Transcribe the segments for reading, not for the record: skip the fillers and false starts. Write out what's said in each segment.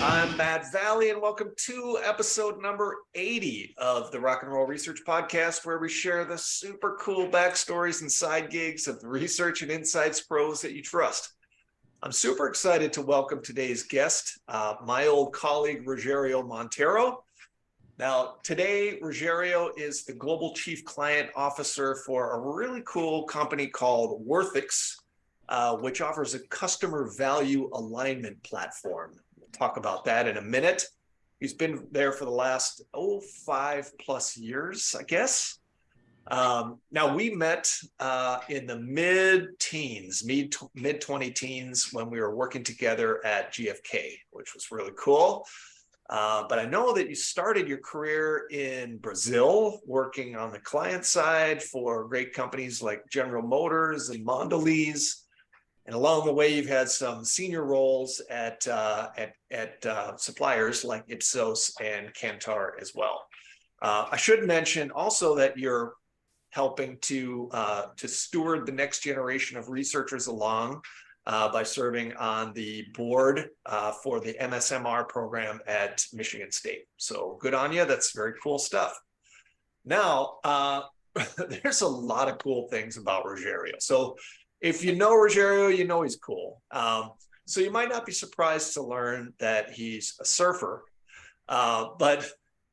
I'm Matt Valley, and welcome to episode number 80 of the Rock and Roll Research Podcast, where we share the super cool backstories and side gigs of the research and insights pros that you trust. I'm super excited to welcome today's guest, my old colleague, Rogerio Monteiro. Now, today, Rogerio is the Global Chief Client Officer for a really cool company called Worthix, which offers a customer value alignment platform. We'll talk about that in a minute. He's been there for the last, 5+ years, I guess. Now, we met in the mid-teens, mid-20 teens, when we were working together at GFK, which was really cool. But I know that you started your career in Brazil, working on the client side for great companies like General Motors and Mondelez. And along the way, you've had some senior roles at suppliers like Ipsos and Kantar as well. I should mention also that you're helping to steward the next generation of researchers along by serving on the board for the MSMR program at Michigan State. So good on you. That's very cool stuff. Now, there's a lot of cool things about Rogerio. So if you know Rogerio, you know he's cool. So you might not be surprised to learn that he's a surfer. But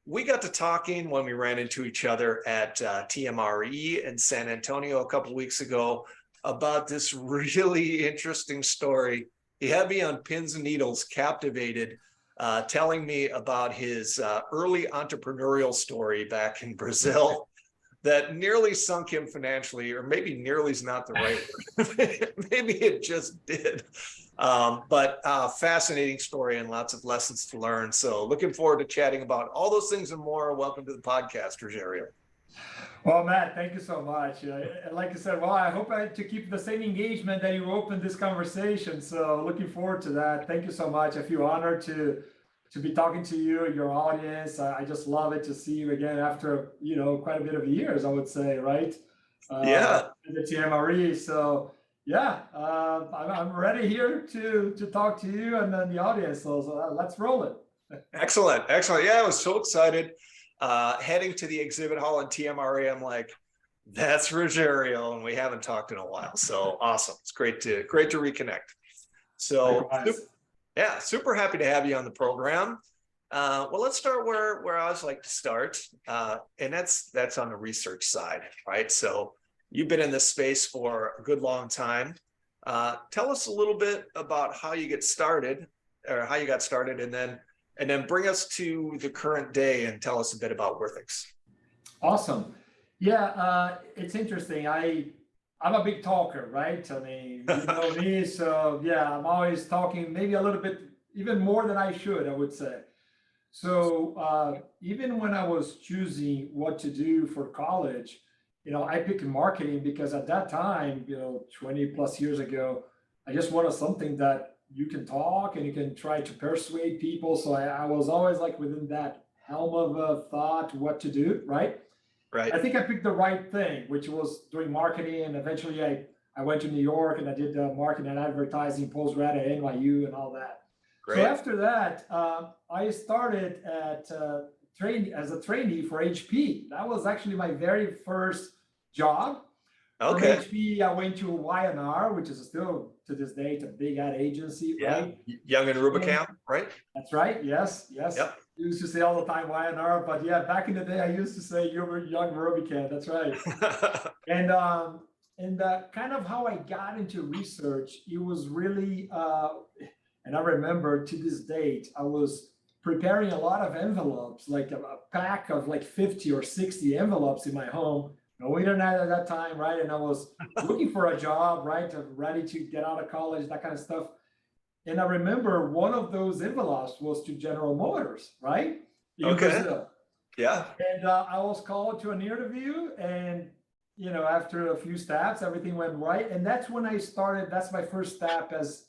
we got to talking when we ran into each other at TMRE in San Antonio a couple of weeks ago about this really interesting story. He had me on pins and needles, captivated, telling me about his early entrepreneurial story back in Brazil that nearly sunk him financially, or maybe nearly is not the right word. Maybe it just did. But fascinating story and lots of lessons to learn. So looking forward to chatting about all those things and more. Welcome to the podcast, Rogerio. Well, Matt, thank you so much. Like you said, well, I hope to keep the same engagement that you opened this conversation. So looking forward to that. Thank you so much. I feel honored to be talking to you, your audience. I just love it to see you again after, quite a bit of years, I would say, right? Yeah. The TMRE. So yeah, I'm ready here to talk to you and then the audience. So let's roll it. Excellent. Yeah, I was so excited. Heading to the exhibit hall in TMRE, I'm like, that's Rogerio, and we haven't talked in a while. So awesome. It's great to reconnect. So yeah, super happy to have you on the program. Well, let's start where I always like to start. And that's on the research side, right? So you've been in this space for a good long time. Tell us a little bit about how you got started, and then bring us to the current day and tell us a bit about Worthix. Awesome. Yeah, it's interesting. I'm a big talker, right? I mean, you know me, so yeah, I'm always talking, maybe a little bit, even more than I should, I would say. So even when I was choosing what to do for college, I picked marketing because at that time, 20+ years ago, I just wanted something that you can talk and you can try to persuade people. So I was always like within that helm of a thought what to do, right? Right. I think I picked the right thing, which was doing marketing. And eventually I went to New York and I did marketing and advertising postgrad at NYU and all that. Great. So after that, I started as a trainee for HP. That was actually my very first job. Okay. From HP, I went to Y&R, which is still to this day a big ad agency, right? Young and Rubicam, right? That's right. Yes. Yep. You used to say all the time Y&R, but yeah, back in the day, I used to say you were young Rubicam. That's right. And kind of how I got into research, it was really, and I remember to this date, I was preparing a lot of envelopes, like a pack of like 50 or 60 envelopes in my home. No internet at that time, right? And I was looking for a job, right? Ready to get out of college, that kind of stuff. And I remember one of those envelopes was to General Motors, right? In Brazil. Yeah. And I was called to an interview, and after a few steps, everything went right. And that's when I started. That's my first step as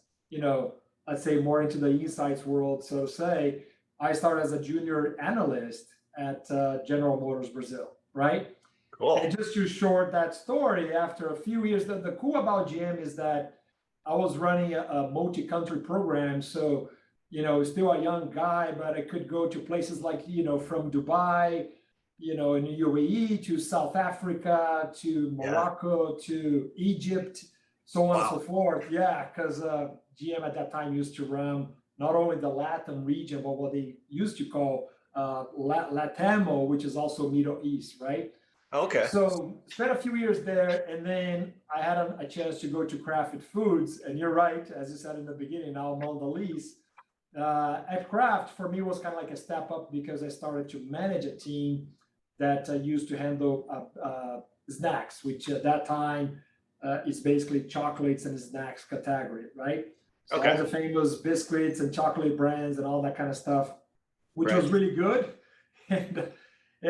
let's say more into the insights world, so to say. I started as a junior analyst at General Motors Brazil, right? Cool. And just to short that story, after a few years, the cool about GM is that I was running a multi-country program. So, still a young guy, but I could go to places like, from Dubai, in the UAE to South Africa, to Yeah. Morocco, to Egypt, so on and so Wow. forth. Yeah, because GM at that time used to run not only the Latin region, but what they used to call LATAMO, which is also Middle East, right? Okay. So spent a few years there, and then I had a chance to go to Kraft Foods. And you're right, as you said in the beginning, now among the least. At Kraft, for me, was kind of like a step up because I started to manage a team that used to handle snacks, which at that time is basically chocolates and snacks category, right? So all Okay. the famous biscuits and chocolate brands and all that kind of stuff, which was Right. really good.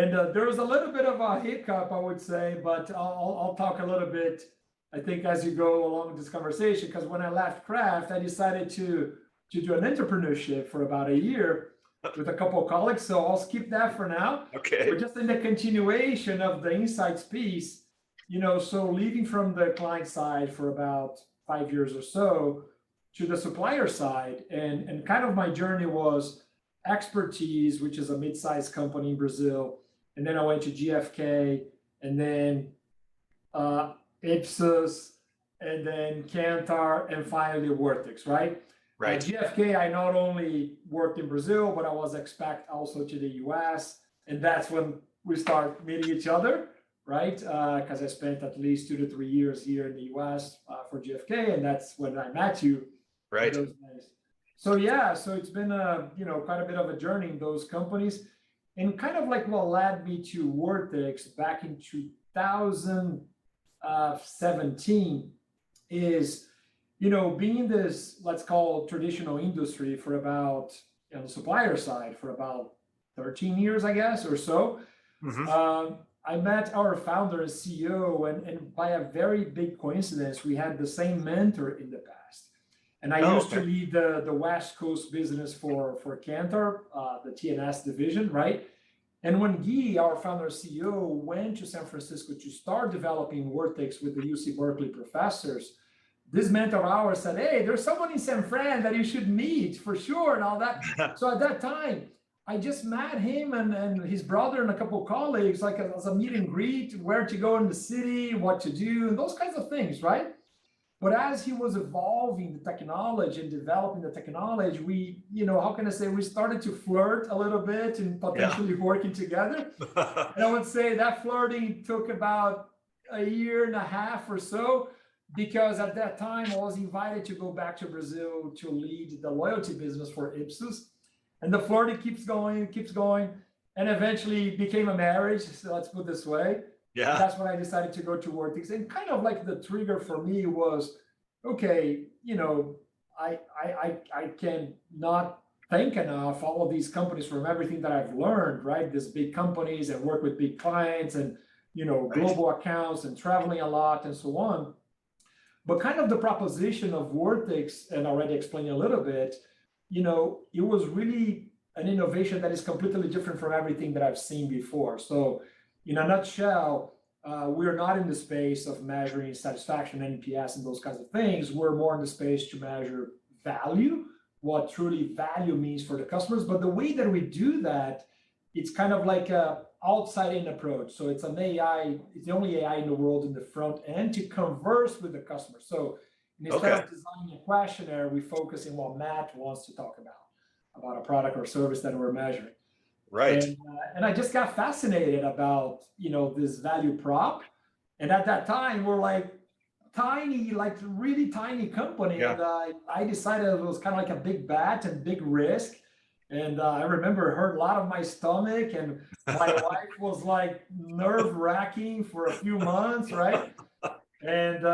And there was a little bit of a hiccup, I would say, but I'll talk a little bit, I think, as you go along this conversation, because when I left Kraft, I decided to do an entrepreneurship for about a year with a couple of colleagues. So I'll skip that for now. Okay. But just in the continuation of the insights piece, so leaving from the client side for about 5 years or so to the supplier side, and kind of my journey was expertise, which is a mid-sized company in Brazil. And then I went to GFK, and then Ipsos, and then Kantar, and finally Worthix, right? Right. GFK, I not only worked in Brazil, but I was expat also to the US. And that's when we start meeting each other, right? Because I spent at least 2 to 3 years here in the US for GFK, and that's when I met you. Right. Those days. So yeah, so it's been quite a bit of a journey in those companies, and kind of like what led me to Worthix back in 2017 is, being in this, let's call traditional industry for about, the supplier side for about 13 years, I guess, or so. Mm-hmm. I met our founder and CEO, and by a very big coincidence, we had the same mentor in the past. And I used to lead the West Coast business for Kantar, the TNS division, right? And when Guy, our founder and CEO, went to San Francisco to start developing Worthix with the UC Berkeley professors, this mentor of ours said, hey, there's someone in San Fran that you should meet for sure, and all that. So at that time, I just met him and his brother and a couple of colleagues, like as a meet and greet, where to go in the city, what to do, and those kinds of things, right? But as he was evolving the technology and developing the technology, we, how can I say, we started to flirt a little bit and potentially working together. And I would say that flirting took about a year and a half or so, because at that time I was invited to go back to Brazil to lead the loyalty business for Ipsos. And the flirting keeps going, and eventually became a marriage. So let's put it this way. Yeah. And that's when I decided to go to Worthix. And kind of like the trigger for me was, okay, I can not thank enough all of these companies from everything that I've learned, right? These big companies and work with big clients and, global accounts and traveling a lot and so on. But kind of the proposition of Worthix, and already explained a little bit, it was really an innovation that is completely different from everything that I've seen before. So in a nutshell, we're not in the space of measuring satisfaction, NPS, and those kinds of things. We're more in the space to measure value, what truly value means for the customers. But the way that we do that, it's kind of like a outside-in approach. So it's an AI, it's the only AI in the world in the front end to converse with the customer. So instead of designing a questionnaire, we focus on what Matt wants to talk about a product or service that we're measuring. Right. And I just got fascinated about, this value prop. And at that time, we're like tiny, like really tiny company. Yeah. And I decided it was kind of like a big bet and big risk. And I remember it hurt a lot of my stomach, and my wife was like nerve-wracking for a few months, right? And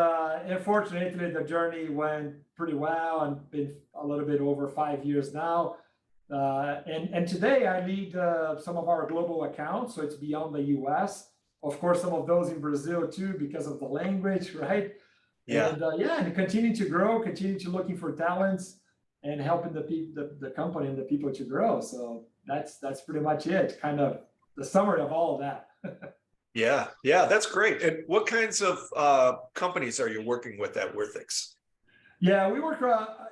unfortunately, the journey went pretty well, and been a little bit over 5 years now. And today I lead some of our global accounts, so it's beyond the US. Of course, some of those in Brazil too, because of the language, right? Yeah. And continue to grow, continue to looking for talents, and helping the company and the people to grow. So that's pretty much it, kind of the summary of all of that. Yeah, that's great. And what kinds of companies are you working with at Worthix? Yeah, we work,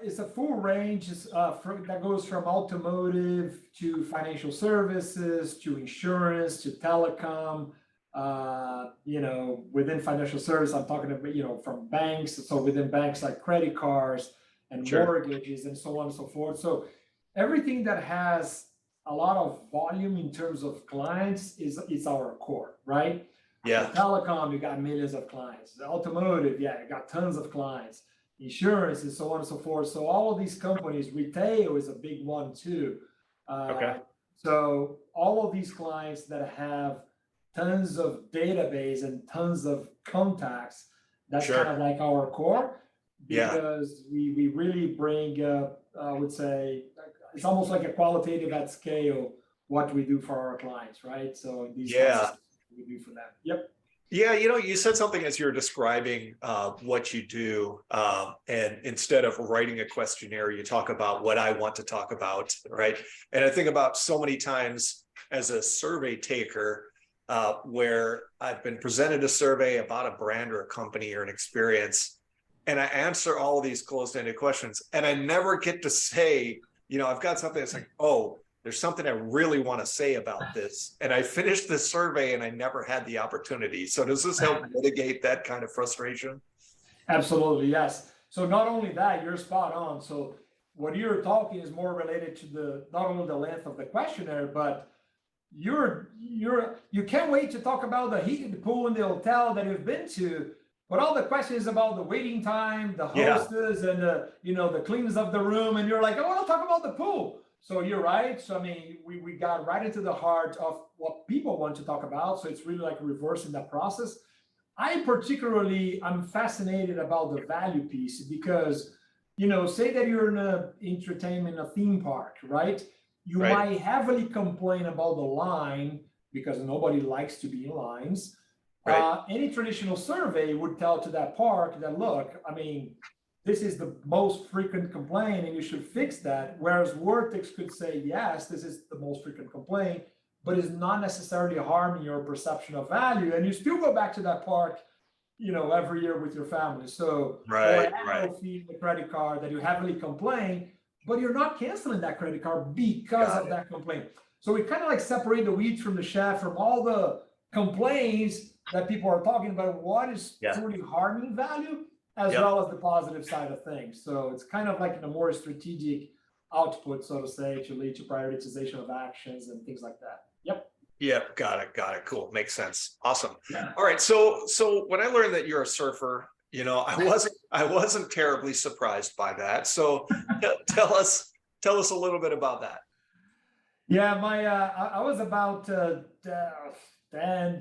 it's a full range that goes from automotive to financial services to insurance to telecom. Within financial service, I'm talking about, from banks. So within banks like credit cards and Sure. mortgages and so on and so forth. So everything that has a lot of volume in terms of clients is our core, right? Yeah. So telecom, you got millions of clients. The automotive, yeah, you got tons of clients. Insurance and so on and so forth. So all of these companies, retail is a big one too. Okay. So all of these clients that have tons of database and tons of contacts, that's Sure. kind of like our core, Yeah. because we really bring, I would say, it's almost like a qualitative at scale what we do for our clients, right? So these Yeah. we do for them. Yep. Yeah, you said something as you're describing what you do, and instead of writing a questionnaire, you talk about what I want to talk about, right? And I think about so many times as a survey taker, where I've been presented a survey about a brand or a company or an experience, and I answer all of these closed-ended questions, and I never get to say, I've got something that's like, oh, there's something I really want to say about this. And I finished this survey and I never had the opportunity. So does this help mitigate that kind of frustration? Absolutely, yes. So not only that, you're spot on. So what you're talking is more related to not only the length of the questionnaire, but you can't wait to talk about the heated pool in the hotel that you've been to, but all the questions about the waiting time, the hostess, and the cleanness of the room, and you're like, I want to talk about the pool. So you're right. So I mean, we got right into the heart of what people want to talk about. So it's really like reversing that process. I'm fascinated about the value piece because, say that you're in a entertainment, a theme park, right? You might heavily complain about the line because nobody likes to be in lines. Any traditional survey would tell to that park that, look, I mean, this is the most frequent complaint and you should fix that. Whereas Worthix could say, yes, this is the most frequent complaint, but it's not necessarily harming your perception of value. And you still go back to that park, every year with your family. So, or annual fee in the credit card that you heavily complain, but you're not canceling that credit card because of that complaint. So we kind of like separate the weeds from the chaff from all the complaints that people are talking about. What is truly harming value, as well as the positive side of things. So it's kind of like in a more strategic output, so to say, to lead to prioritization of actions and things like that. Yep. Yeah, got it. Cool. Makes sense. Awesome. Yeah. All right. So when I learned that you're a surfer, I wasn't terribly surprised by that. So tell us a little bit about that. Yeah, I was about 10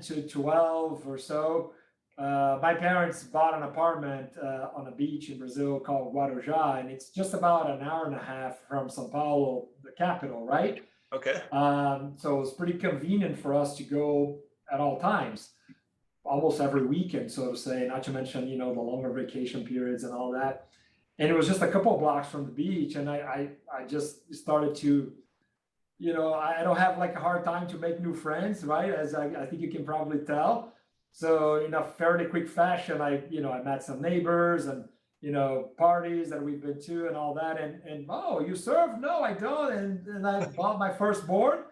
to 12 or so. My parents bought an apartment on a beach in Brazil called Guarujá, and it's just about an hour and a half from São Paulo, the capital, right? Okay. So it was pretty convenient for us to go at all times, almost every weekend, so to say, not to mention, the longer vacation periods and all that. And it was just a couple of blocks from the beach. And I just started to, I don't have like a hard time to make new friends, right? As I think you can probably tell. So in a fairly quick fashion, I met some neighbors and, parties that we've been to and all that. And oh, you surf? No, I don't. And I bought my first board.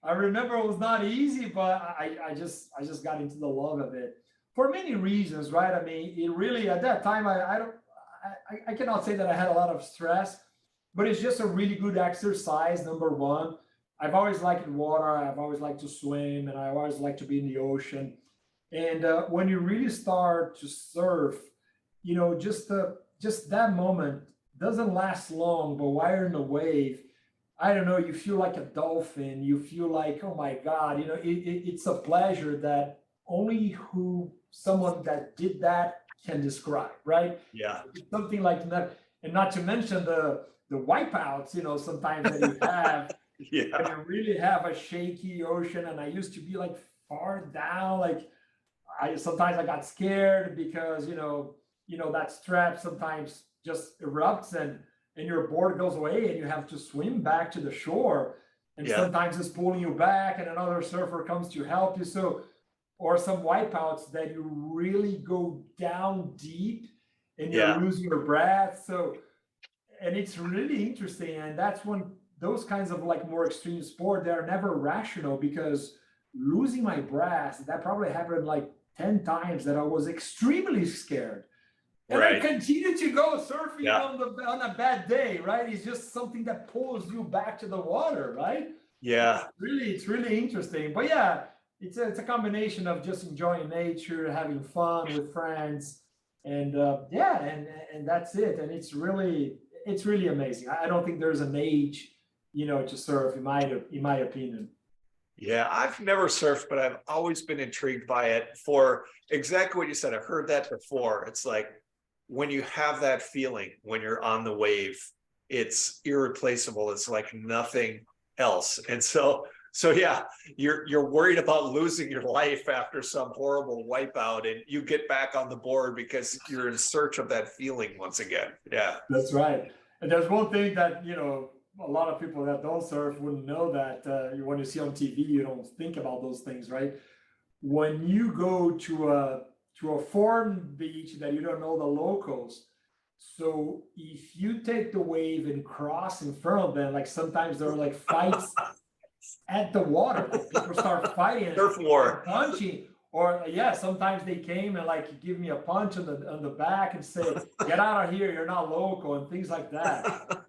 I remember it was not easy, but I just got into the love of it for many reasons, right? I mean, it really, at that time, I cannot say that I had a lot of stress, but it's just a really good exercise. Number one, I've always liked water. I've always liked to swim, and I always like to be in the ocean. And when you really start to surf, just that moment doesn't last long, but while you're in a wave, I don't know, you feel like a dolphin. You feel like, oh my God, it's a pleasure that only someone that did that can describe, right? Yeah. It's something like that. And not to mention the wipeouts, sometimes that you have. Yeah. And you really have a shaky ocean. And I used to be like far down, like sometimes I got scared because, that strap sometimes just erupts and your board goes away and you have to swim back to the shore. And sometimes it's pulling you back and another surfer comes to help you. So, or some wipeouts that you really go down deep and you lose your breath. So, and it's really interesting. And that's when those kinds of like more extreme sport, they're never rational, because losing my breath, that probably happened like 10 times, that I was extremely scared. And I continue to go surfing on a bad day, right? It's just something that pulls you back to the water, right? Yeah. It's really interesting. But yeah, it's a combination of just enjoying nature, having fun with friends, and and that's it. And it's really amazing. I don't think there's an age, to surf, in my opinion. Yeah, I've never surfed, but I've always been intrigued by it for exactly what you said. I've heard that before. It's like when you have that feeling when you're on the wave, it's irreplaceable. It's like nothing else. And so yeah, you're worried about losing your life after some horrible wipeout, and you get back on the board because you're in search of that feeling once again. Yeah. That's right. And there's one thing that, a lot of people that don't surf wouldn't know, that when you see on TV, you don't think about those things, right? When you go to a foreign beach that you don't know the locals, so if you take the wave and cross in front of them, like sometimes there are like fights at the water, like people start fighting, surf war, punching, or sometimes they came and like give me a punch on the back and say, "Get out of here, you're not local," and things like that.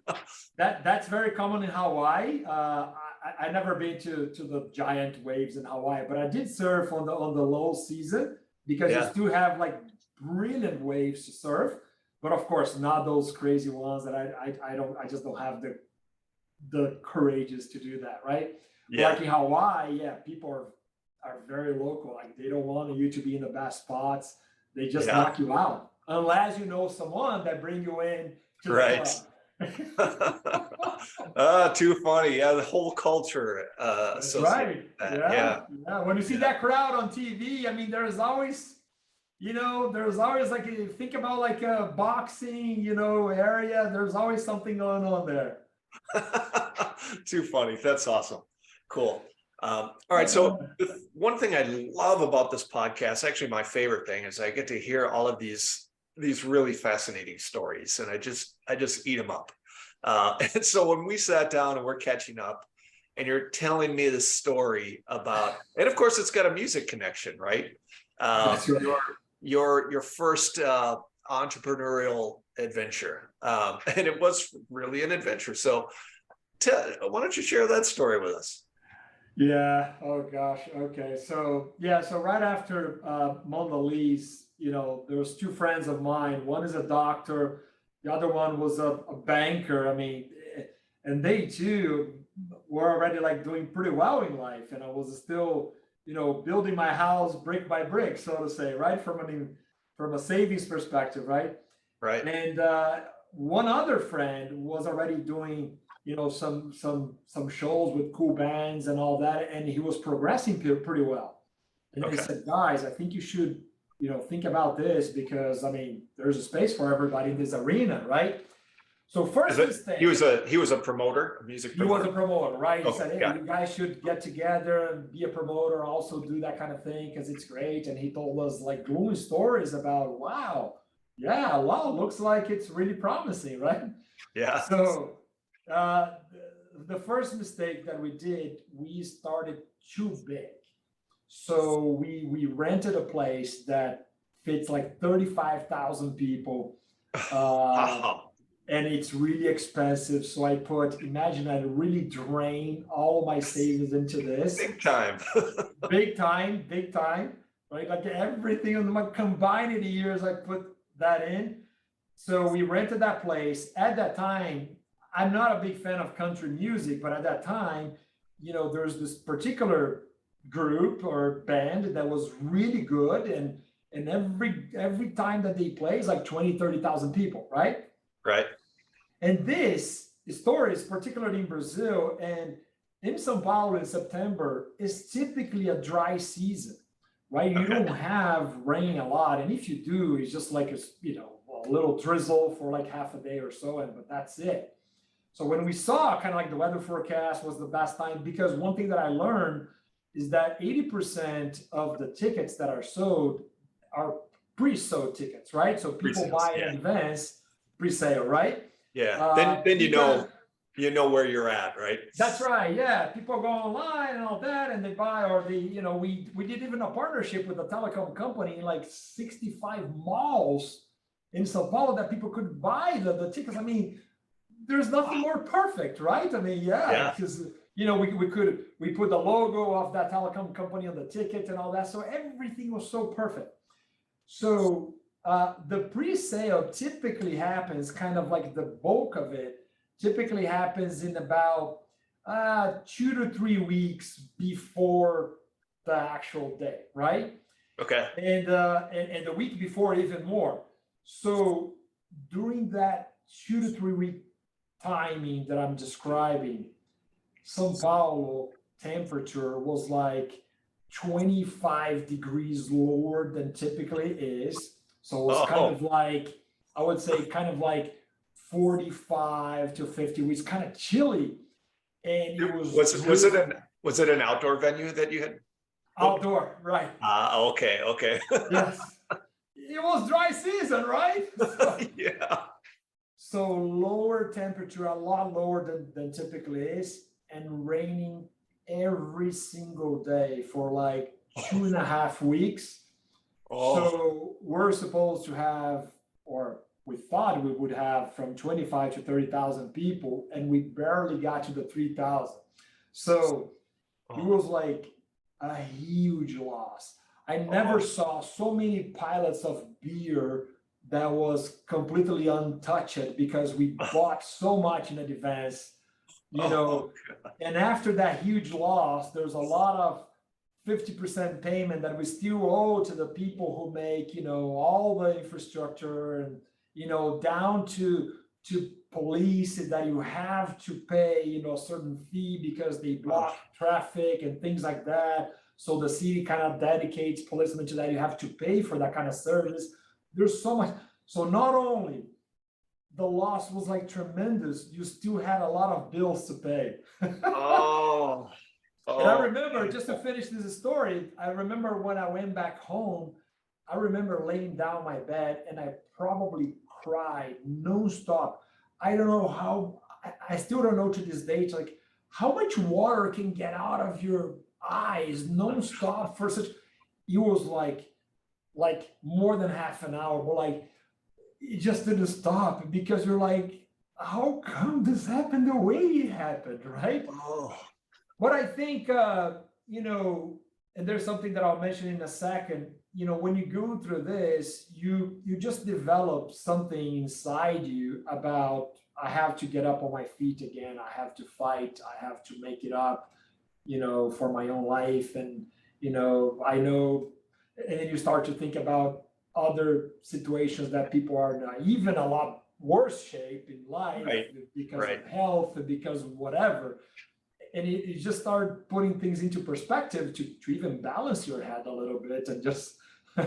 That's very common in Hawaii. I never been to the giant waves in Hawaii, but I did surf on the low season, because you still have like brilliant waves to surf, but of course not those crazy ones that I just don't have the courageous to do that, right? Like in Hawaii, people are very local. Like they don't want you to be in the best spots. They just knock you out unless you know someone that bring you in to the club. Too funny. Yeah, the whole culture. That's right. Yeah. When you see that crowd on TV, I mean, there's always like, if you think about like a boxing, area, there's always something going on there. Too funny. That's awesome. Cool. All right. So one thing I love about this podcast, actually my favorite thing, is I get to hear all of these really fascinating stories, and I just eat them up. And so when we sat down and we're catching up, and you're telling me this story about, and of course it's got a music connection, right? That's right. Your first entrepreneurial adventure, and it was really an adventure. So why don't you share that story with us? Yeah. Oh gosh. Okay. So right after Mona Lisa, there was two friends of mine. One is a doctor, the other one was a banker. I mean, and they too were already like doing pretty well in life, and I was still, building my house brick by brick, so to say, right, from a savings perspective, right? Right. And one other friend was already doing, some shows with cool bands and all that, and he was progressing pretty well. And they said, "Guys, I think you should, think about this, because I mean, there's a space for everybody in this arena, right?" So first mistake. He was a promoter, a music promoter. He was a promoter, right? He said, "Hey, you guys should get together and be a promoter, also do that kind of thing, because it's great." And he told us like glowing stories about, looks like it's really promising, right? Yeah. So the first mistake that we did, we started too big. So we rented a place that fits like 35,000 people. And it's really expensive. So I imagine I really drain all my savings into this. Big time. Big time, right? Like everything on my combined in the years, I put that in. So we rented that place. At that time, I'm not a big fan of country music, but at that time, there's this particular group or band that was really good. And every time that they play is like 20, 30,000 people, right? Right. And this story is particularly in Brazil, and in São Paulo in September is typically a dry season, right? You don't have rain a lot. And if you do, it's just like, a little drizzle for like half a day or so, but that's it. So when we saw kind of like the weather forecast was the best time, because one thing that I learned is that 80% of the tickets that are sold are pre-sold tickets, right? So people Pre-sales, buy in yeah. advance, pre-sale, right? Yeah. Then Because you know where you're at, right? that's right. Yeah, people go online and all that, and they buy, or we did even a partnership with a telecom company in like 65 malls in Sao Paulo that people could buy the tickets. I mean, there's nothing more perfect, right? I mean, yeah, Yeah. because we put the logo of that telecom company on the ticket and all that, so everything was so perfect. So the pre-sale typically happens, kind of like the bulk of it typically happens in about 2 to 3 weeks before the actual day, right? Okay. And the week before even more. So during that 2 to 3 week timing that I'm describing, São Paulo temperature was like 25 degrees lower than typically is. So it was kind Oh, of like, I would say kind of like 45 to 50 weeks, kind of chilly. And it was was it an outdoor venue that you had booked? outdoor, right? Okay, okay. Yes. It was dry season, right? So, Yeah. so lower temperature, a lot lower than typically is, and raining every single day for like 2.5 weeks. Oh, So we're supposed to have, or we thought we would have, from 25 to 30,000 people, and we barely got to the 3,000. So it oh, was like a huge loss. I never oh. saw so many pilots of beer that was completely untouched because we bought so much in advance, you Oh, know. And after that huge loss, there's a lot of 50% payment that we still owe to the people who make, all the infrastructure, and, down to police that you have to pay, a certain fee because they oh, block traffic and things like that. So the city kind of dedicates policemen to that. You have to pay for that kind of service. There's so much. So not only the loss was like tremendous, you still had a lot of bills to pay. oh, And I oh, remember, just to finish this story, I remember when I went back home, I remember laying down my bed and I probably cried nonstop. I don't know how, I still don't know to this date, like how much water can get out of your eyes nonstop for such, it was like more than half an hour, but like it just didn't stop because you're like, how come this happened the way it happened, right? oh, But I think, and there's something that I'll mention in a second. When you go through this, you just develop something inside you about, I have to get up on my feet again. I have to fight. I have to make it up, for my own life. And, I know, and then you start to think about other situations that people are in even a lot worse shape in life right, because right. of health and because of whatever. And you just start putting things into perspective to even balance your head a little bit and just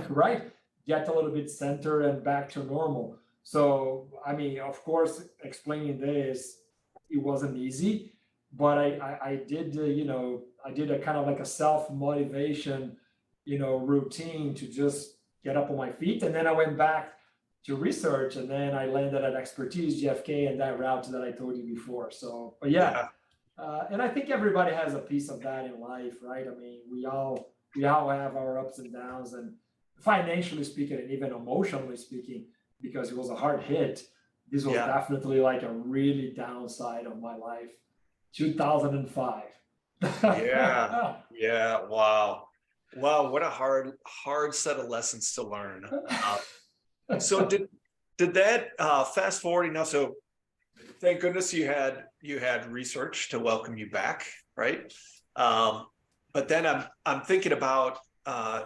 right, get a little bit centered and back to normal. So I mean, of course, explaining this, it wasn't easy, but I did I did a kind of like a self motivation routine to just get up on my feet, and then I went back to research, and then I landed at expertise GFK and that route that I told you before. So but yeah. Yeah, And I think everybody has a piece of that in life, right? I mean, we all have our ups and downs, and financially speaking, and even emotionally speaking, because it was a hard hit. This was yeah, definitely like a really downside of my life. 2005. yeah, yeah. Wow. Wow, what a hard set of lessons to learn. So did that fast forwarding now? So thank goodness you had research to welcome you back, right? But then I'm thinking about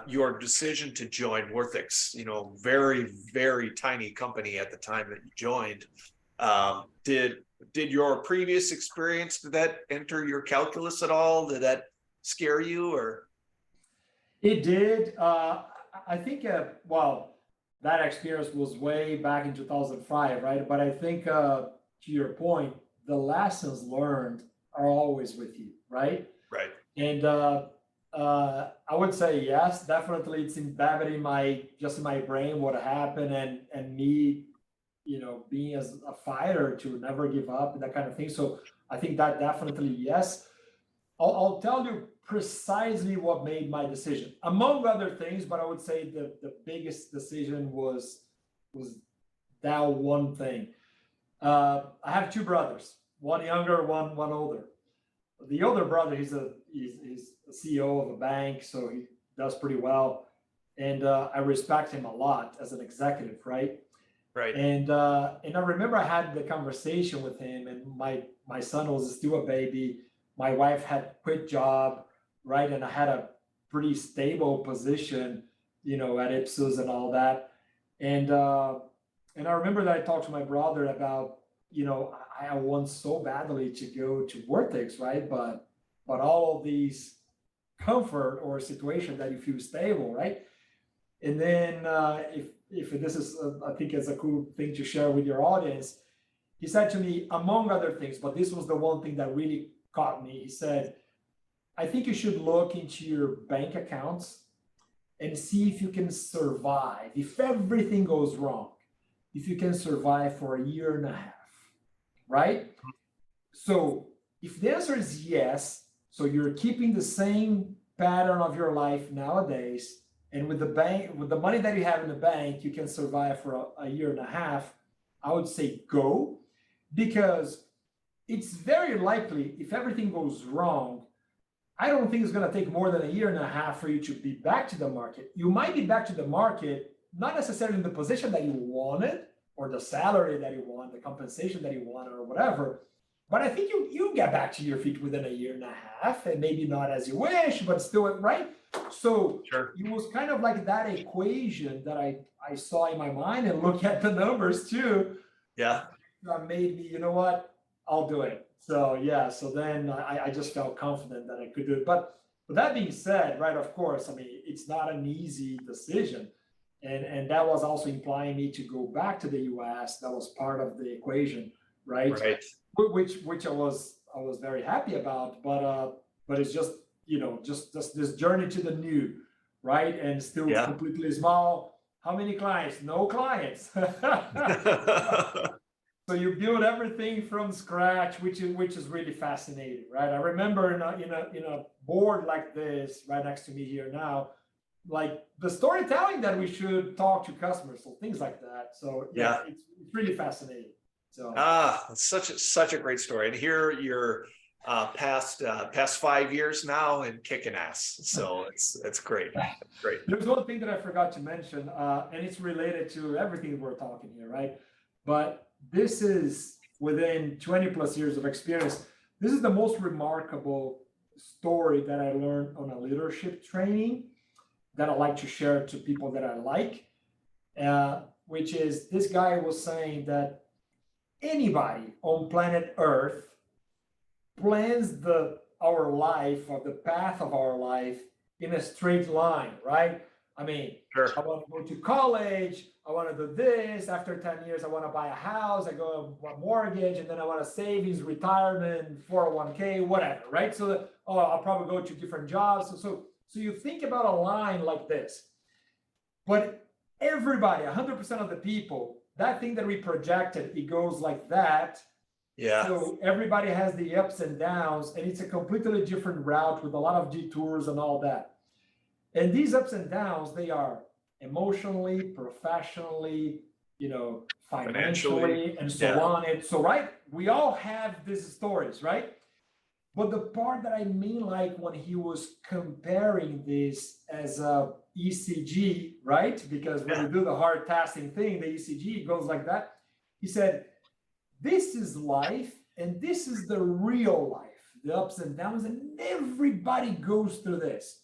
your decision to join Worthix, very, very tiny company at the time that you joined. Did your previous experience, did that enter your calculus at all? Did that scare you or? It did. I think, well, that experience was way back in 2005, right? But I think, to your point, the lessons learned are always with you, right? Right. And I would say yes, definitely. It's embedded in my brain what happened, and me, being as a fighter to never give up and that kind of thing. So I think that definitely yes. I'll tell you precisely what made my decision, among other things, but I would say the biggest decision was that one thing. I have two brothers, one younger, one older. The older brother, he's a CEO of a bank, so he does pretty well, and I respect him a lot as an executive, right? Right. And I remember I had the conversation with him, and my son was still a baby. My wife had quit job, right, and I had a pretty stable position, at Ipsos and all that, and I remember that I talked to my brother about, I want so badly to go to Worthix, right? But all of these comfort or situation that you feel stable, right? And then if this is, I think it's a cool thing to share with your audience. He said to me, among other things, but this was the one thing that really caught me. He said, I think you should look into your bank accounts and see if you can survive. If everything goes wrong, if you can survive for a year and a half, right? So if the answer is yes, so you're keeping the same pattern of your life nowadays, and with the money that you have in the bank, you can survive for a year and a half, I would say go, because it's very likely if everything goes wrong, I don't think it's going to take more than a year and a half for you to be back to the market. You might be back to the market, not necessarily in the position that you wanted, or the salary that you want, the compensation that you want, or whatever. But I think you get back to your feet within a year and a half, and maybe not as you wish, but still, right? So Sure. it was kind of like that equation that I saw in my mind, and look at the numbers too. Yeah. That made me, you know what, I'll do it. So yeah, so then I just felt confident that I could do it. But that being said, right, of course, I mean, it's not an easy decision. And that was also implying me to go back to the US. That was part of the equation, right? Right. Which I was very happy about, but it's just, just this journey to the new, right? And still Yeah. completely small. How many clients? No clients. So you build everything from scratch, which is really fascinating, right? I remember in a board like this, right next to me here now, like the storytelling that we should talk to customers, so things like that. So yeah, it's really fascinating. So it's such a great story, and here you're past 5 years now and kicking ass. So it's great. It's great. there's one thing that I forgot to mention, and it's related to everything we're talking here, right? But this is within 20 plus years of experience. This is the most remarkable story that I learned on a leadership training that I like to share to people that I like, which is this guy was saying that anybody on planet Earth plans our life, or the path of our life, in a straight line, right? I mean, Sure. I want to go to college, I want to do this, after 10 years, I want to buy a house, I go a mortgage, and then I want to savings, retirement, 401k, whatever, right? So I'll probably go to different jobs. So you think about a line like this, but everybody, 100% of the people, that thing that we projected, it goes like that. Yeah. So everybody has the ups and downs, and it's a completely different route with a lot of detours and all that. And these ups and downs, they are emotionally, professionally, financially, and so on. And so, right, we all have these stories, right? But the part that I mean, like when he was comparing this as a ECG, right? Because when you do the hard testing thing, the ECG goes like that. He said, this is life, and this is the real life, the ups and downs, and everybody goes through this.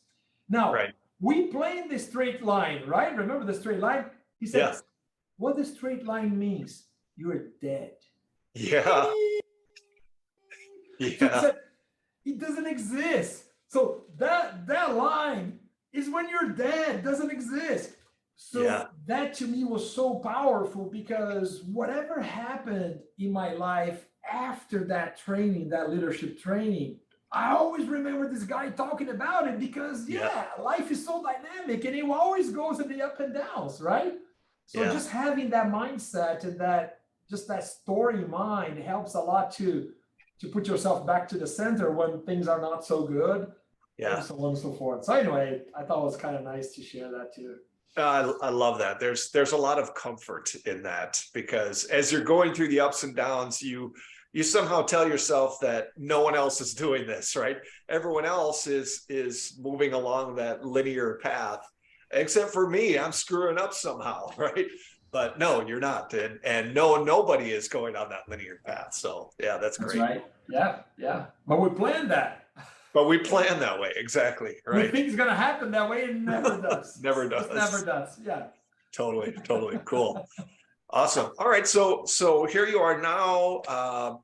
Now, we play in the straight line, right? Remember the straight line? He said, what the straight line means, you're dead. Yeah. Yeah. It doesn't exist. So that line is when you're dead, doesn't exist. So that to me was so powerful, because whatever happened in my life after that training, that leadership training, I always remember this guy talking about it because life is so dynamic and it always goes in the up and downs, right? So just having that mindset and that story in mind helps a lot to put yourself back to the center when things are not so good, and so on and so forth. So anyway, I thought it was kind of nice to share that too. I love that. There's a lot of comfort in that, because as you're going through the ups and downs, you somehow tell yourself that no one else is doing this, right? Everyone else is moving along that linear path, except for me. I'm screwing up somehow, right? But no, you're not, and nobody is going on that linear path. So yeah, that's great. That's right. Yeah. But we planned that. But we plan that way, exactly, right? We think it's gonna happen that way, and never does. Never does. It never does. Yeah. Totally cool. Awesome. All right, so here you are now,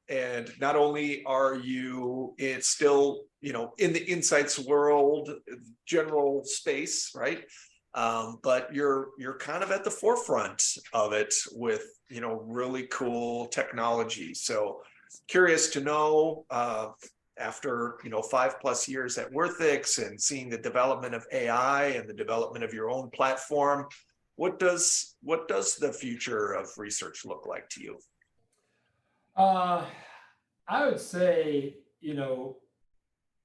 and not only are you still in the insights world, general space, right? But you're kind of at the forefront of it with really cool technology. So curious to know, after 5+ years at Worthix and seeing the development of AI and the development of your own platform, what does the future of research look like to you? I would say,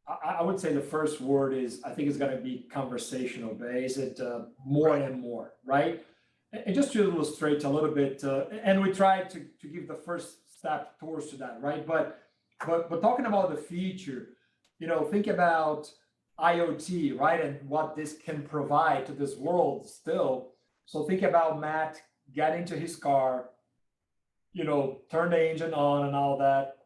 I would say the first word is, I think it's going to be conversational based, more and more, right? And just to illustrate a little bit, and we try to give the first step towards to that, right? But talking about the future, think about IoT, right? And what this can provide to this world still. So think about Matt getting into his car, turn the engine on and all that.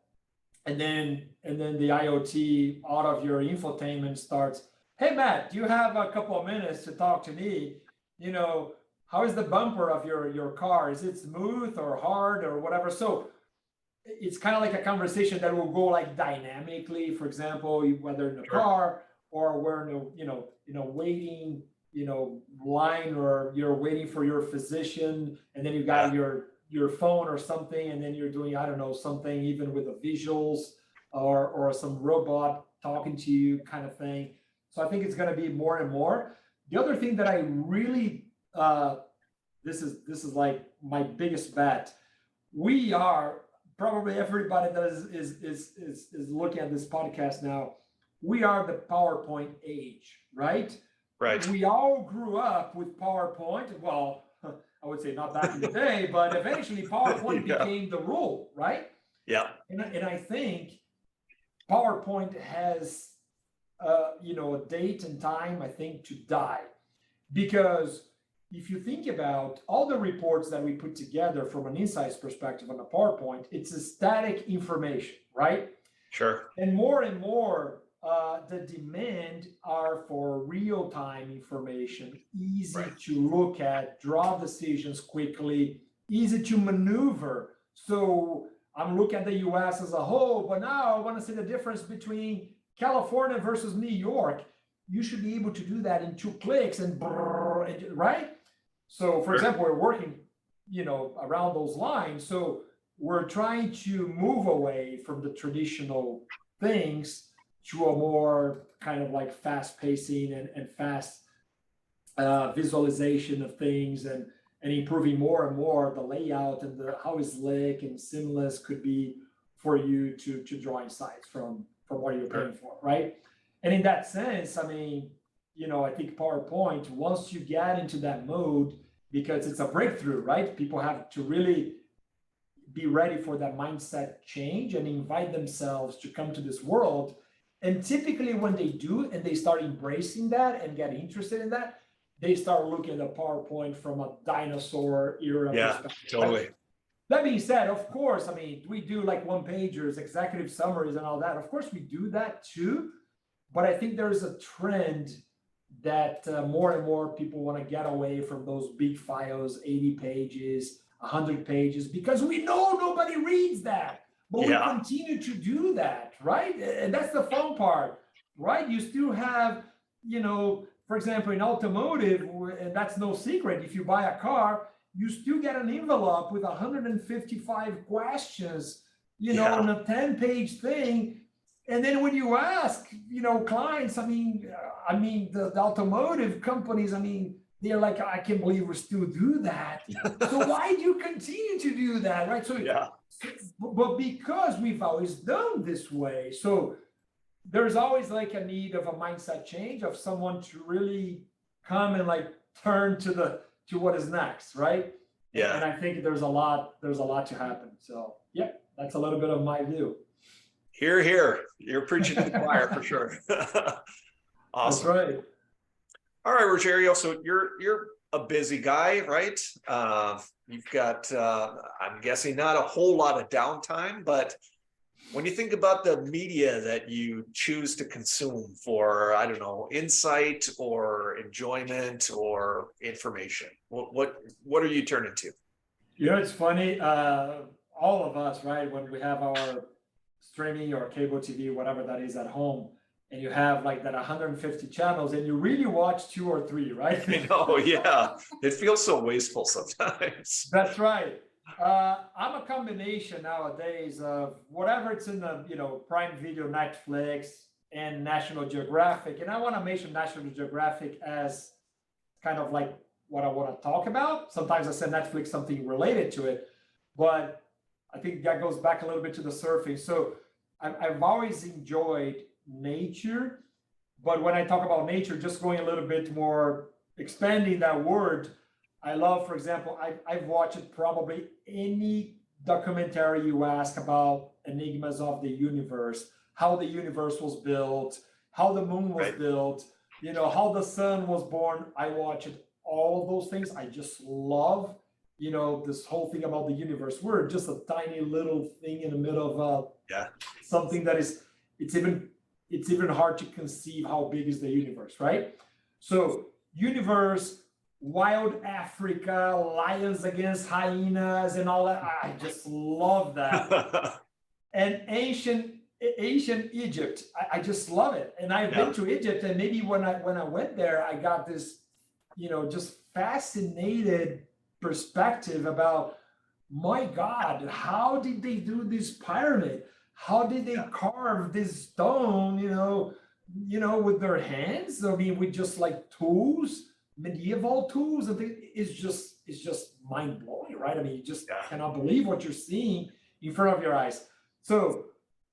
And then the IoT out of your infotainment starts, hey, Matt, do you have a couple of minutes to talk to me? How is the bumper of your car? Is it smooth or hard or whatever? So it's kind of like a conversation that will go like dynamically, for example, whether in the car or we're in a waiting line, or you're waiting for your physician, and then you got your phone or something, and then you're doing, I don't know, something even with the visuals or some robot talking to you kind of thing. So I think it's going to be more and more. The other thing that I really this is like my biggest bet. We are, probably everybody that is looking at this podcast now, we are the PowerPoint age, right? Right. We all grew up with PowerPoint. Well, I would say not back in the day, but eventually PowerPoint became the rule, right? Yeah. And I think PowerPoint has, a date and time, I think, to die. Because if you think about all the reports that we put together from an insights perspective on a PowerPoint, it's a static information, right? Sure. And more, the demand are for real-time information, easy to look at, draw decisions quickly, easy to maneuver. So I'm looking at the US as a whole, but now I want to see the difference between California versus New York. You should be able to do that in 2 clicks and right? So for example, we're working, around those lines. So we're trying to move away from the traditional things to a more kind of like fast pacing and fast visualization of things, and improving more and more the layout and how slick and seamless could be for you to draw insights from what you're paying for, right? And in that sense, I mean, I think PowerPoint, once you get into that mode, because it's a breakthrough, right? People have to really be ready for that mindset change and invite themselves to come to this world. And typically when they do, and they start embracing that and get interested in that, they start looking at the PowerPoint from a dinosaur era perspective. Totally. Right? That being said, of course, I mean, we do like one-pagers, executive summaries and all that. Of course, we do that too. But I think there is a trend that more and more people want to get away from those big files, 80 pages, 100 pages, because we know nobody reads that. But we continue to do that, right? And that's the fun part, right? You still have, for example, in automotive, and that's no secret, if you buy a car, you still get an envelope with 155 questions, on a 10-page thing. And then when you ask, clients, the automotive companies, they're like, I can't believe we still do that. So why do you continue to do that, right? So, Yeah. but because we've always done this way, so there's always like a need of a mindset change of someone to really come and like turn to what is next, right? Yeah. And I think there's a lot to happen. So yeah, that's a little bit of my view. Hear, hear. You're preaching to the choir for sure. Awesome. That's right. All right, Rogerio. So you're a busy guy, right? You've got, I'm guessing, not a whole lot of downtime, but when you think about the media that you choose to consume for, I don't know, insight or enjoyment or information, what are you turning to? It's funny. All of us, right? When we have our streaming or cable TV, whatever that is at home, and you have like that 150 channels, and you really watch 2 or 3, right? I know, yeah. It feels so wasteful sometimes. That's right. I'm a combination nowadays of whatever it's in the Prime Video, Netflix, and National Geographic. And I want to mention National Geographic as kind of like what I want to talk about. Sometimes I said Netflix, something related to it, but I think that goes back a little bit to the surfing. So I've always enjoyed nature, but when I talk about nature, just going a little bit more, expanding that word, I love, for example, I've watched probably any documentary you ask about enigmas of the universe, how the universe was built, how the moon was built, how the sun was born. I watched all of those things. I just love, this whole thing about the universe. We're just a tiny little thing in the middle of something that is, it's even hard to conceive how big is the universe, right? So universe, wild Africa, lions against hyenas and all that. I just love that. And ancient Egypt, I just love it. And I've been to Egypt, and maybe when I went there, I got this, just fascinated perspective about, my God, how did they do this pyramid? How did they carve this stone, with their hands? I mean, with just like tools, medieval tools. I think it's just mind blowing, right? I mean, you just cannot believe what you're seeing in front of your eyes. So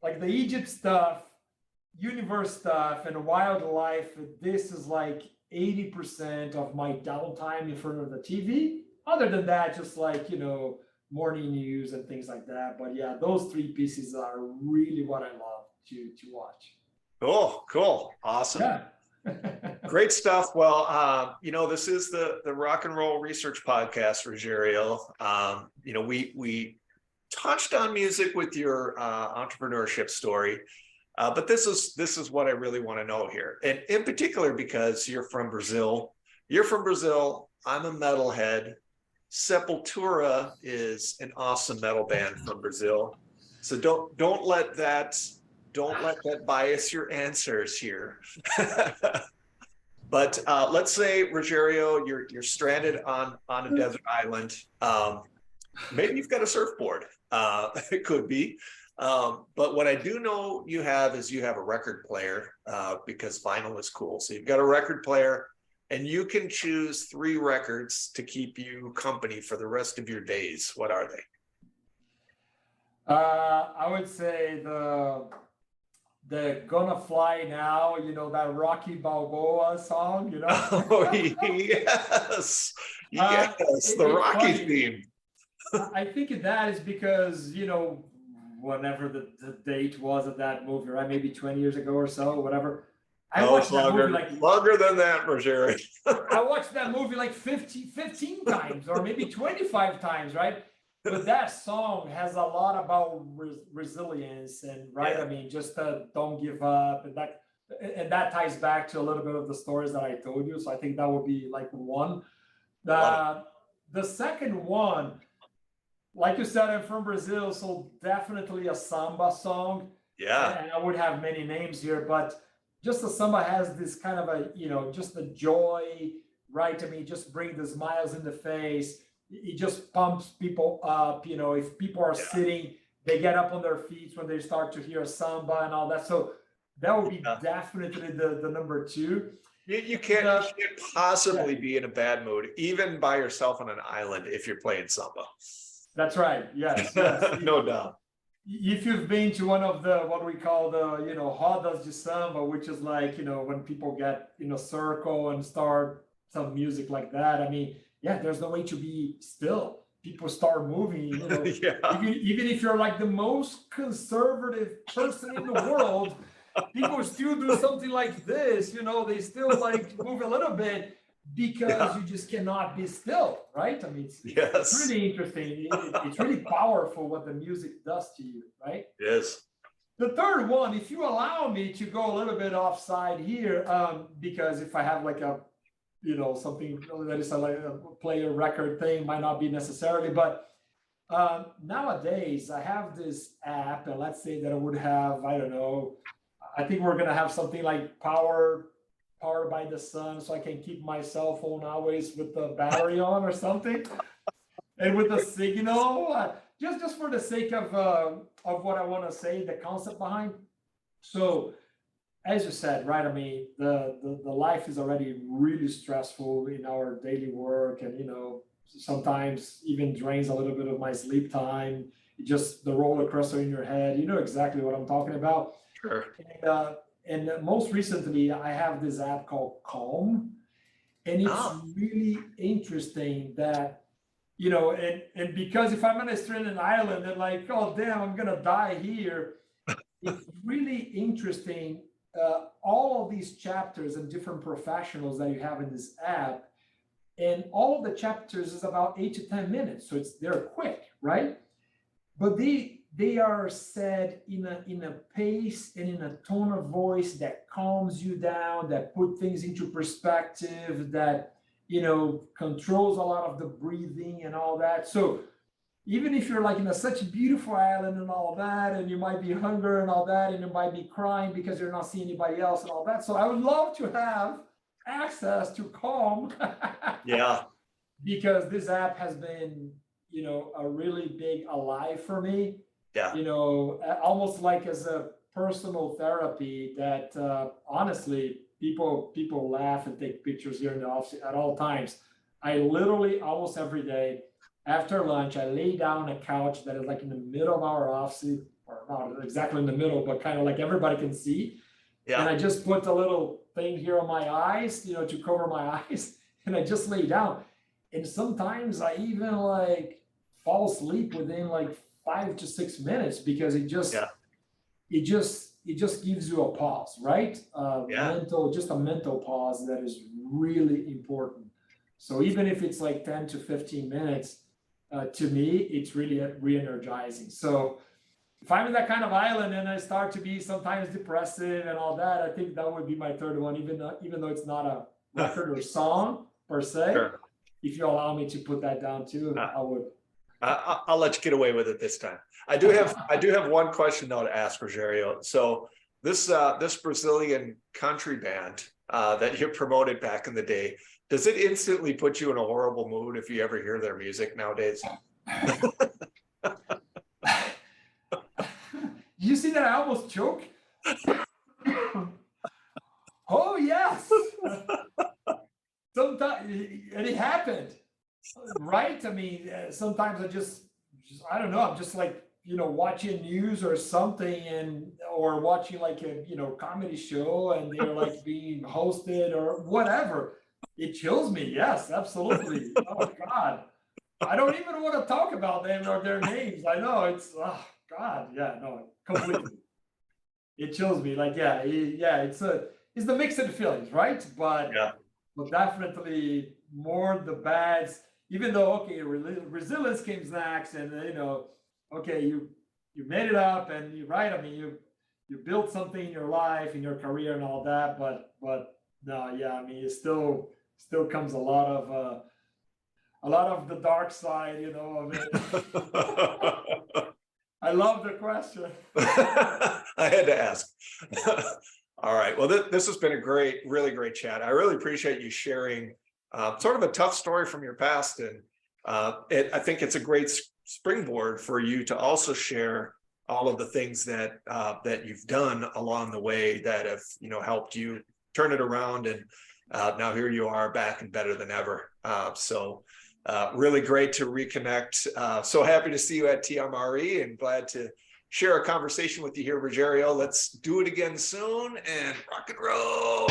like the Egypt stuff, universe stuff, and wildlife, this is like 80% of my downtime in front of the TV. Other than that, just like, morning news and things like that. But yeah, those 3 pieces are really what I love to watch. Cool. Awesome. Yeah. Great stuff. Well, this is the Rock and Roll Research Podcast, Rogerio. We touched on music with your entrepreneurship story, but this is what I really want to know here, and in particular because you're from Brazil. I'm a metalhead. Sepultura is an awesome metal band from Brazil. So don't let that bias your answers here. But let's say, Rogerio, you're stranded on a desert island. Maybe you've got a surfboard. It could be. But what I do know you have a record player, because vinyl is cool. So you've got a record player, and you can choose 3 records to keep you company for the rest of your days. What are they? I would say the Gonna Fly Now, that Rocky Balboa song, Oh, yes. The Rocky funny. theme. I think that is because, whenever the date was of that movie, right? Maybe 20 years ago or so, whatever. I watched that movie longer than that, Rogerio. I watched that movie like 15 times or maybe 25 times, right? But that song has a lot about resilience and I mean, just don't give up, and that ties back to a little bit of the stories that I told you. So I think that would be like one. The second one, like you said, I'm from Brazil, so definitely a samba song. Yeah. And I would have many names here, but just the samba has this kind of a, just the joy, right? I mean, just bring the smiles in the face. It just pumps people up. If people are sitting they get up on their feet when they start to hear samba and all that. So that would be Yeah. definitely the number two. You can't possibly be in a bad mood, even by yourself on an island, if you're playing samba. That's right. Yes. Yes. No doubt. If you've been to one of the, what we call the, rodas de samba, which is like, when people get in a circle and start some music like that. I mean, yeah, there's no way to be still. People start moving, Yeah. even if you're like the most conservative person in the world, people still do something like this, they still like move a little bit because you just cannot be still, right? I mean, it's really interesting. It's really powerful what the music does to you, right? Yes. The third one, if you allow me to go a little bit offside here, because if I have like a, something that is like a player record thing, might not be necessarily, but nowadays I have this app, and let's say that I would have, I don't know, I think we're gonna have something like powered by the sun, so I can keep my cell phone always with the battery on or something, and with the signal, just for the sake of what I want to say, the concept behind. So, as you said, right? I mean, the life is already really stressful in our daily work, and sometimes even drains a little bit of my sleep time. Just the roller coaster in your head. You know exactly what I'm talking about. Sure. And most recently, I have this app called Calm, and it's really interesting that, and because if I'm on a Australian island and like, oh damn, I'm gonna die here, it's really interesting. All of these chapters and different professionals that you have in this app, and all of the chapters is about 8 to 10 minutes, so they're quick, right? But they are said in a pace and in a tone of voice that calms you down, that put things into perspective, that controls a lot of the breathing and all that. So even if you're like in such a beautiful island and all that, and you might be hungry and all that, and you might be crying because you're not seeing anybody else and all that. So I would love to have access to Calm. Yeah. Because this app has been, a really big ally for me. Yeah. Almost like as a personal therapy that honestly, people laugh and take pictures here in the office at all times. I literally almost every day after lunch, I lay down on a couch that is like in the middle of our office, or not exactly in the middle, but kind of like everybody can see. Yeah. And I just put a little thing here on my eyes, to cover my eyes, and I just lay down. And sometimes I even like fall asleep within like 5 to 6 minutes because it just gives you a pause, right? Just a mental pause that is really important. So even if it's like 10 to 15 minutes, to me, it's really re-energizing. So if I'm in that kind of island and I start to be sometimes depressive and all that, I think that would be my third one, even though it's not a record or song per se. Sure. If you allow me to put that down too, I would. I'll let you get away with it this time. I do have one question though to ask, Rogerio. So this Brazilian country band that you promoted back in the day, does it instantly put you in a horrible mood if you ever hear their music nowadays? You see that I almost choke? Oh yes. Sometimes, and it happened, right? I mean, sometimes I just I don't know. I'm just like, watching news or something, or watching like a, comedy show, and they're like being hosted or whatever. It chills me. Yes, absolutely. Oh God. I don't even want to talk about them or their names. I know it's, oh God. Yeah, no, completely. It chills me. Like, it's the mixed feelings, right? But definitely more the bads, even though, okay, resilience came next, and okay, you made it up, and you're right. I mean, you built something in your life, in your career, and all that. But no, yeah, I mean, it still comes a lot of the dark side, of it. I love the question. I had to ask. All right. Well, this has been a really great chat. I really appreciate you sharing sort of a tough story from your past, and I think it's a great springboard for you to also share all of the things that that you've done along the way that have, you know, helped you turn it around. And now here you are back and better than ever. So really great to reconnect. So happy to see you at TMRE and glad to share a conversation with you here, Rogerio. Let's do it again soon and rock and roll.